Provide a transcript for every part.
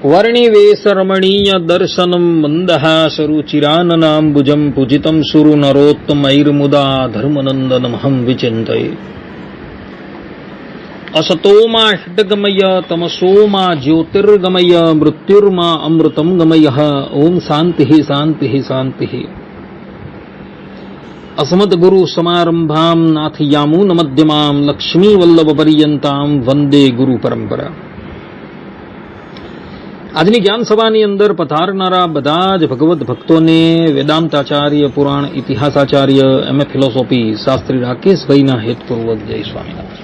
વર્ણિવેશરમણીય દર્શનમ મંદહાસરુચિરાનનાંબુજમ પૂજિતમ સુરુ નરોત્તમૈર્મુદા ધર્મનંદનમહં વિચિંતયે. असतोमा षड्गमय तमसोमा ज्योतिर्गमय मृत्युर्मा अमृतम गमय. ओम शांति शांति शांति. अस्मद् गुरु समारंभाम नाथयामून मध्यमाम लक्ष्मी वल्लभ पर्यंताम वंदे गुरु परंपरा. આજની જ્ઞાન સભાની અંદર પધારનારા બધા જ ભગવત ભક્તોને વેદાંતાચાર્ય, પુરાણ ઇતિહાસાચાર્ય, એમએ ફિલોસોફી શાસ્ત્રી રાકેશભાઈના હેતપૂર્વક જય સ્વામિનારાયણ.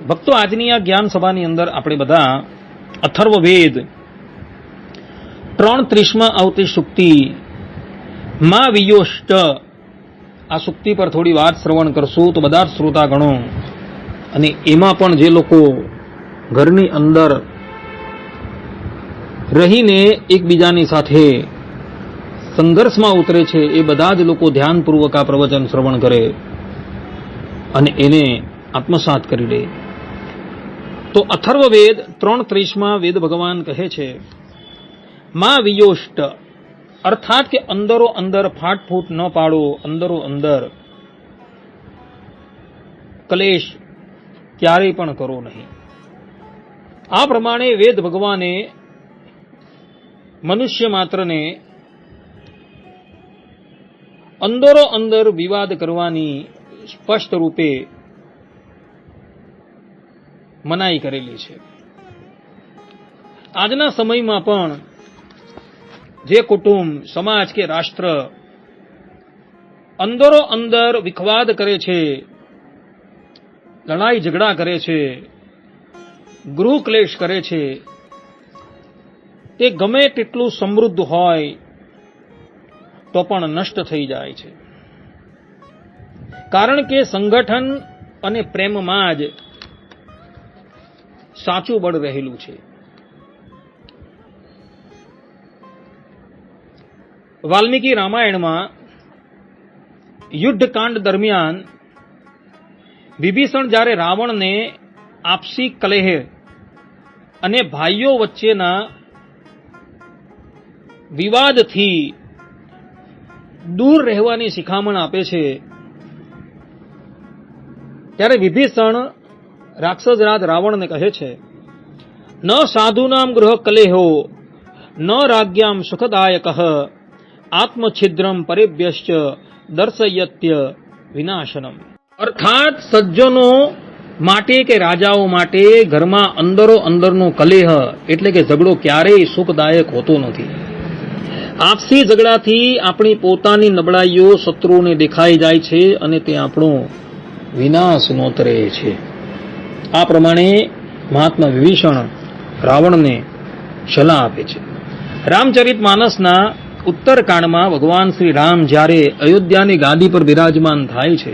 ભક્તો, આજની આ જ્ઞાન સભાની અંદર આપણે બધા અથર્વવેદ 3:30માં આવતી સુક્તિ માં વિયોષ્ટ આ સુક્તિ પર થોડી વાત શ્રવણ કરશું. તો બધા જ શ્રોતાગણો અને એમાં પણ જે લોકો ઘરની અંદર રહીને એકબીજાની સાથે સંઘર્ષમાં ઉતરે છે એ બધા જ લોકો ધ્યાનપૂર્વક આ પ્રવચન શ્રવણ કરે અને એને આત્મસાત કરી લે. તો અથર્વવેદ 3:30માં વેદ ભગવાન કહે છે માં વિયોષ્ટ, અર્થાત કે અંદરો અંદર ફાટફૂટ ન પાડો, અંદરો અંદર કલેશ ક્યારેય પણ કરો નહીં. આ પ્રમાણે વેદ ભગવાને મનુષ્ય માત્રને અંદરો અંદર વિવાદ કરવાની સ્પષ્ટ રૂપે મનાઈ કરેલી છે. આજના સમયમાં પણ જે કુટુંબ, સમાજ કે રાષ્ટ્ર અંદરો અંદર વિખવાદ કરે છે, લડાઈ ઝઘડા કરે છે, ગૃહ ક્લેશ કરે છે, તે ગમે તેટલું સમૃદ્ધ હોય તો પણ નષ્ટ થઈ જાય છે. કારણ કે સંગઠન અને પ્રેમમાં જ સાચું બળ રહેલું છે. વાલ્મીકી રામાયણમાં યુદ્ધકાંડ દરમિયાન વિભીષણ જ્યારે રાવણને આપસી કલહ અને ભાઈઓ વચ્ચેના વિવાદથી દૂર રહેવાની શિખામણ આપે છે, ત્યારે વિભીષણ રાક્ષસરાજ રાવણને કહે છે ન સાધુનામ ગૃહ કલેહો ન રાજ્યામ સુખદાયક આત્મછિદ્રમ પરેભ્યશ્ચ દર્શયત્ય વિનાશનમ. અર્થાત સજ્જનો માટે કે રાજાઓ માટે ઘરમાં અંદરો અંદરનો કલેહ એટલે કે ઝઘડો ક્યારેય સુખદાયક હોતો નથી. આપસી ઝઘડાથી આપણી પોતાની નબળાઈઓ શત્રુઓને દેખાઈ જાય છે અને તે આપણો વિનાશ નોતરે છે. આ પ્રમાણે મહાત્મા વિભીષણ રાવણને સલાહ આપે છે. રામચરિત માનસના ઉત્તરકાંડમાં ભગવાન શ્રી રામ જ્યારે અયોધ્યાની ગાદી પર બિરાજમાન થાય છે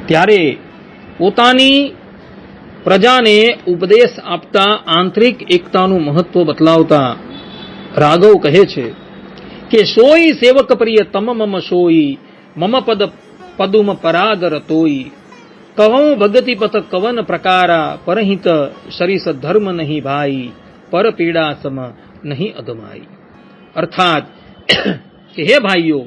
ત્યારે પોતાની પ્રજાને ઉપદેશ આપતા આંતરિક એકતાનું મહત્વ બતલાવતા રાઘવ કહે છે કે સોઈ સેવક પ્રિય તમ મમ સોઈ મમ પદ પદુમ પરાગર તોઈ કહું ભગતિ પથ કવન પ્રકારા પરહિત શરીસ ધર્મ નહીં ભાઈ પર પીડા સમ નહીં અગમાઈ. અર્થાત કે હે ભાઈઓ,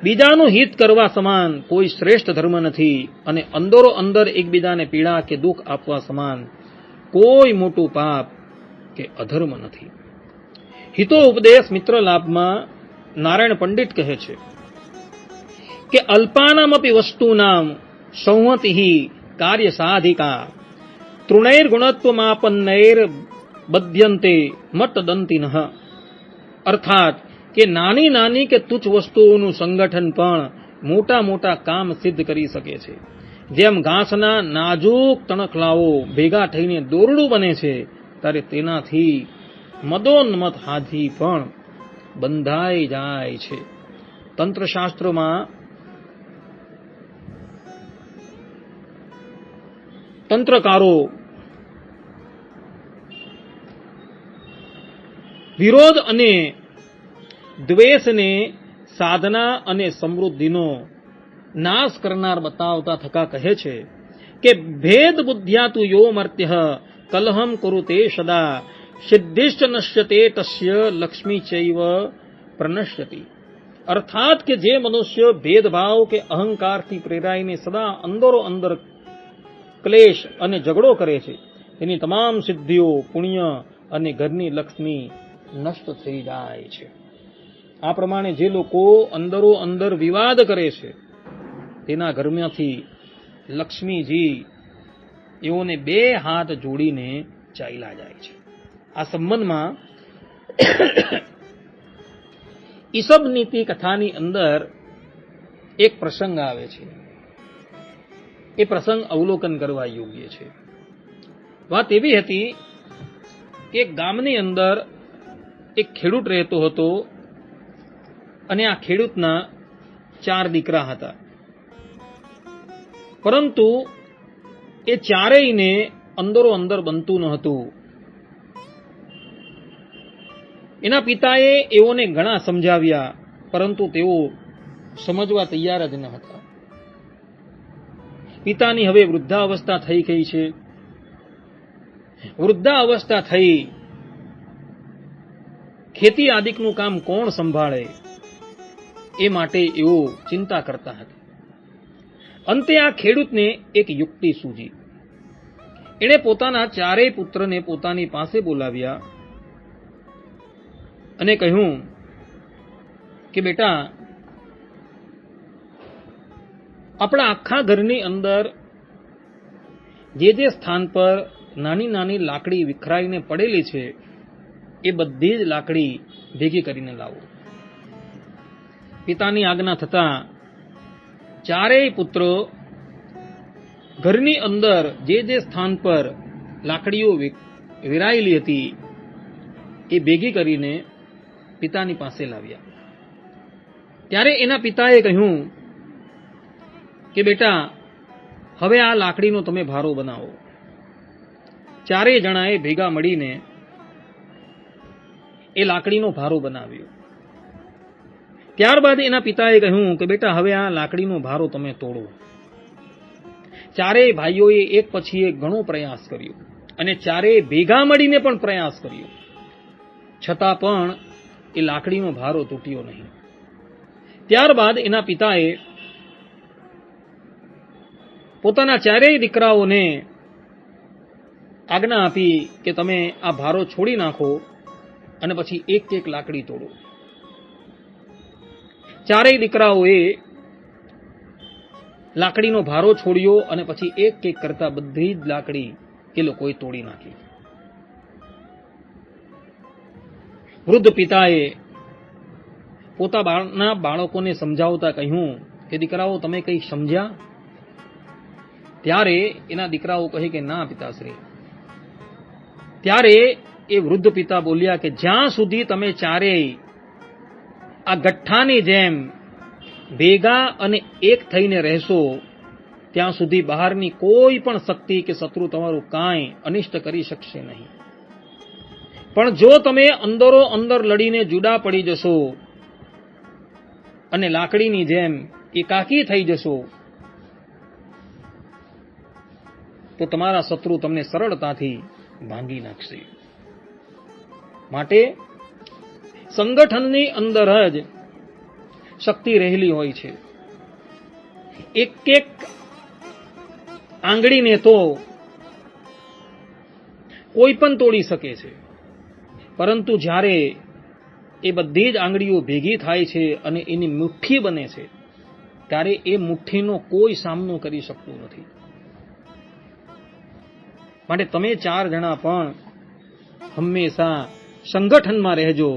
બીજાનું હિત કરવા સમાન કોઈ શ્રેષ્ઠ ધર્મ નથી અને અંદરો અંદર એકબીજાને પીડા કે દુઃખ આપવા સમાન કોઈ મોટું પાપ કે અધર્મ નથી. હિતો ઉપદેશ મિત્ર લાભમાં નારાયણ પંડિત કહે છે કે અલ્પાનામપી વસ્તુનામ સંહતિ કાર્ય સાધિકા તૃણૈર ગુણત્વમાપન્નૈર બધ્યંતે મતદંતિનઃ. અર્થાત કે નાની નાની કે તુચ્છ વસ્તુઓનું સંગઠન પણ મોટા મોટા કામ સિદ્ધ કરી શકે છે. જેમ ઘાસના નાજુક તણખલાઓ ભેગા થઈને દોરડું બને છે, ત્યારે તેનાથી મદોન્મત હાથી પણ બંધાઈ જાય છે. તંત્રશાસ્ત્રમાં તંત્રકારો વિરોધ અને દ્વેષને સાધના અને સમૃદ્ધિનો નાશ કરનાર બતાવતા થકા કહે છે કે ભેદ બુદ્ધ્યા તુ યો મર્ત્ય કલહમ કુરુતે સદા સિદ્ધિશ્ચ નશ્યતે તસ્ય લક્ષ્મી ચૈવ પ્રનશ્યતિ. અર્થાત કે જે મનુષ્ય ભેદભાવ કે અહંકારથી પ્રેરાઈને સદા અંદરો અંદર ક્લેશ અને ઝઘડો કરે છે, તેની તમામ સિદ્ધિઓ, પુણ્ય અને ઘરની લક્ષ્મી નષ્ટ થઈ જાય છે. આ પ્રમાણે જે લોકો અંદરો અંદર વિવાદ કરે છે, તેના ઘરમાંથી લક્ષ્મીજી એઓને બે હાથ જોડીને ચાલ્યા જાય છે. આ સંબંધમાં ઈસબ નીતિ કથાની અંદર એક પ્રસંગ આવે છે. એ પ્રસંગ અવલોકન કરવા યોગ્ય છે. વાત એવી હતી કે ગામની અંદર એક ખેડૂત રહેતો હતો અને આ ખેડૂતના 4 દીકરા હતા. પરંતુ એ ચારેયને અંદરો અંદર બનતું ન હતું. એના પિતાએ એઓને ઘણા સમજાવ્યા, પરંતુ તેઓ સમજવા તૈયાર જ ન હતા. પિતાની હવે વૃદ્ધાવસ્થા થઈ ગઈ છે. વૃદ્ધાવસ્થા થઈ, ખેતી આદિકનું કામ કોણ સંભાળે, એ માટે એઓ ચિંતા કરતા હતા. અંતે આ ખેડૂતને એક યુક્તિ સૂજી. એણે પોતાના 4 પુત્રને પોતાની પાસે બોલાવ્યા અને કહ્યું કે બેટા, આપણા આખા ઘરની અંદર જે સ્થાન પર નાની નાની લાકડી વિખરાઈને પડેલી છે, એ બધી જ લાકડી ભેગી કરીને લાવો. પિતાની આજ્ઞા થતા 4 પુત્રો ઘરની અંદર જે સ્થાન પર લાકડીઓ વેરાયેલી હતી એ ભેગી કરીને પિતાની પાસે લાવ્યા. ત્યારે એના પિતાએ કહ્યું કે બેટા, હવે આ લાકડીનો તમે ભારો બનાવો. 4 જણાએ ભેગા મળીને એ લાકડીનો ભારો બનાવ્યો. ત્યારબાદ એના પિતાએ કહ્યું કે બેટા, હવે આ લાકડીનો ભારો તમે તોડો. 4 ભાઈઓએ એક પછી એક ઘણો પ્રયાસ કર્યો અને 4 ભેગા મળીને પણ પ્રયાસ કર્યો, છતાં પણ એ લાકડીનો ભારો તૂટ્યો નહીં. ત્યારબાદ એના પિતાએ પોતાના 4 દીકરાઓને આજ્ઞા આપી કે તમે આ ભારો છોડી નાખો અને પછી એક એક લાકડી તોડો. 4 દીકરાઓએ લાકડીનો ભારો છોડ્યો અને પછી એક એક કરતા બધી જ લાકડી એ લોકોએ તોડી નાખી. વૃદ્ધ પિતાએ પોતાના બાળકોને સમજાવતા કહ્યું કે દીકરાઓ, તમે કંઈ સમજ્યા? ત્યારે એના દીકરાઓ કહે કે ના પિતાશ્રી. ત્યારે એ વૃદ્ધ પિતા બોલ્યા કે જ્યાં સુધી તમે 4 આ ગઠ્ઠાની જેમ ભેગા અને એક થઈને રહેશો, ત્યાં સુધી બહારની કોઈ પણ શક્તિ કે શત્રુ તમારું કાંઈ અનિષ્ટ કરી શકશે નહીં. પણ જો તમે અંદરો અંદર લડીને જુદા પડી જશો અને લાકડીની જેમ એકાકી થઈ જશો, તો તમારા શત્રુ તમને સરળતાથી ભાંગી નાખશે. માટે સંગઠનની અંદર જ શક્તિ રહેલી હોય છે. એક એક આંગળીને તો કોઈ પણ તોડી શકે છે, પરંતુ જ્યારે એ બધી જ આંગળીઓ ભેગી થાય છે અને એની મુઠ્ઠી બને છે, ત્યારે એ મુઠ્ઠીનો કોઈ સામનો કરી શકતું નથી. માટે તમે 4 જણા પણ હંમેશા સંગઠનમાં રહેજો,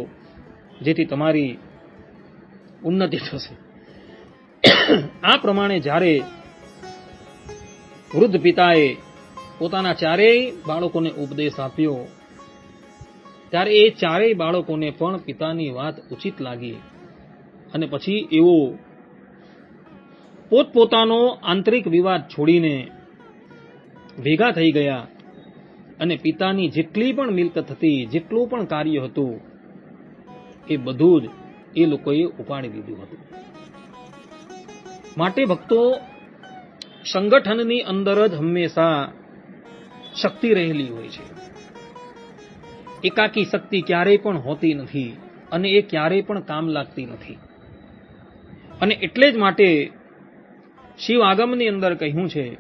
જેથી તમારી ઉન્નતિ થશે. આ પ્રમાણે જ્યારે વૃદ્ધ પિતાએ પોતાના 4 બાળકોને ઉપદેશ આપ્યો, ત્યારે એ 4 બાળકોને પણ પિતાની વાત ઉચિત લાગી અને પછી એઓ પોતપોતાનો આંતરિક વિવાદ છોડીને ભેગા થઈ ગયા અને પિતાની જેટલી પણ મિલકત હતી, જેટલું પણ કાર્ય હતું, એ બધું જ એ લોકોએ ઉપાડી દીધું હતું. માટે ભક્તો, સંગઠનની અંદર જ હંમેશા શક્તિ રહેલી હોય છે. એકાકી શક્તિ ક્યારેય પણ હોતી નથી અને એ ક્યારેય પણ કામ લાગતી નથી. અને એટલે જ માટે શિવ આગમની અંદર કહ્યું છે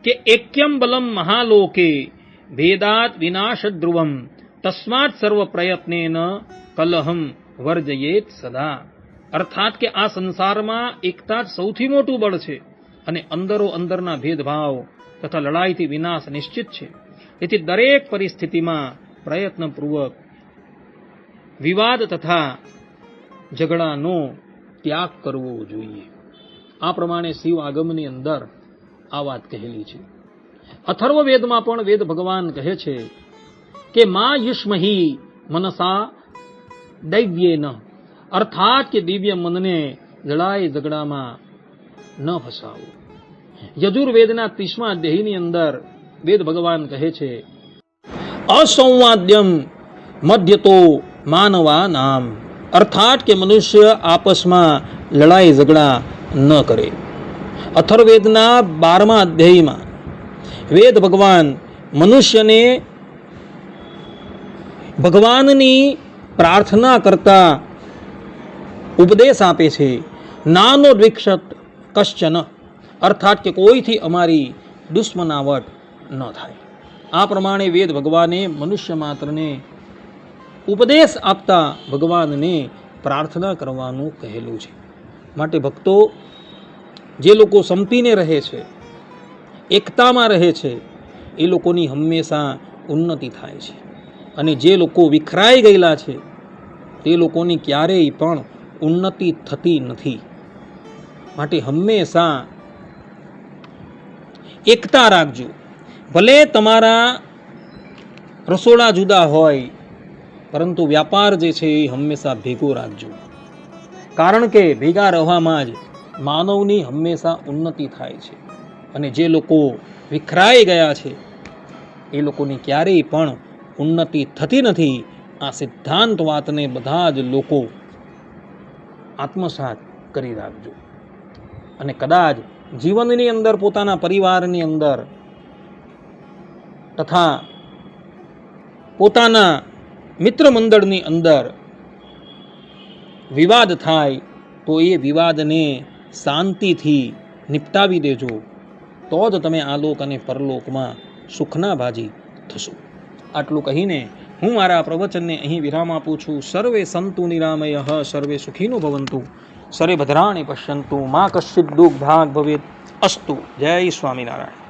કે એક્યમ બલમ મહાલોકે ભેદાત વિનાશ ધ્રુવમ તસ્માત સર્વ પ્રયત્નેન કલહમ વર્જયેત સદા. અર્થાત કે આ સંસારમાં એકતા જ સૌથી મોટું બળ છે અને અંદરો અંદરના ભેદભાવ તથા લડાઈથી વિનાશ નિશ્ચિત છે. તેથી દરેક પરિસ્થિતિમાં પ્રયત્નપૂર્વક વિવાદ તથા ઝઘડાનો ત્યાગ કરવો જોઈએ. આ પ્રમાણે શિવ આગમની અંદર આ વાત કહેલી છે. અથર્વવેદમાં પણ વેદ ભગવાન કહે છે કે મા યુષ્મહી મનસા દૈવ્યેન, અર્થાત કે દિવ્ય મનને લડાઈ ઝઘડામાં ન ફસાવો. યજુર્વેદના 30મા અધ્યાયની અંદર વેદ ભગવાન કહે છે અસંવાદ્યમ મધ્યતો માનવા નામ, અર્થાત કે મનુષ્ય આપસમાં લડાઈ ઝઘડા ન કરે. અથર્વવેદના 12મા અધ્યાયમાં વેદ ભગવાન મનુષ્યને ભગવાનની પ્રાર્થના કરતા ઉપદેશ આપે છે. નાનો દ્વિક્ષત કશ્ચન, અર્થાત કે કોઈથી અમારી દુશ્મનાવટ ન થાય. આ પ્રમાણે વેદ ભગવાને મનુષ્ય માત્રને ઉપદેશ આપતા ભગવાનને પ્રાર્થના કરવાનું કહેલું છે. માટે ભક્તો, જે લોકો સંપીને રહે છે, એકતામાં રહે છે, એ લોકોની હંમેશા ઉન્નતિ થાય છે. અને જે લોકો વિખરાઈ ગયેલા છે તે લોકોની ક્યારેય પણ ઉન્નતિ થતી નથી. માટે હંમેશા એકતા રાખજો. ભલે તમારા રસોડા જુદા હોય, પરંતુ વ્યાપાર જે છે એ હંમેશા ભેગો રાખજો. કારણ કે ભેગા રહેવામાં જ માનવની હંમેશા ઉન્નતિ થાય છે. અને જે લોકો વિખરાઈ ગયા છે એ લોકોની ક્યારેય પણ ઉન્નતિ થતી નથી. આ સિદ્ધાંત વાતને બધા જ લોકો આત્મસાત કરી રાખજો. અને કદાચ જીવનની અંદર પોતાના પરિવારની અંદર તથા પોતાના મિત્ર મંડળની અંદર વિવાદ થાય તો એ વિવાદને શાંતિથી નિપટાવી દેજો. તો જ તમે આલોક અને પરલોકમાં સુખના ભાજી થશો. આટલું કહીને હું મારા પ્રવચનને અહીં વિરામ આપું છું. સર્વે સંતુ નિરામયઃ, સર્વે સુખીનો ભવંતુ, સર્વે ભદ્રાણિ પશ્યન્તુ, મા કશ્ચિદ દુઃખ ભાગ ભવેત. અસ્તુ. જય સ્વામિનારાયણ.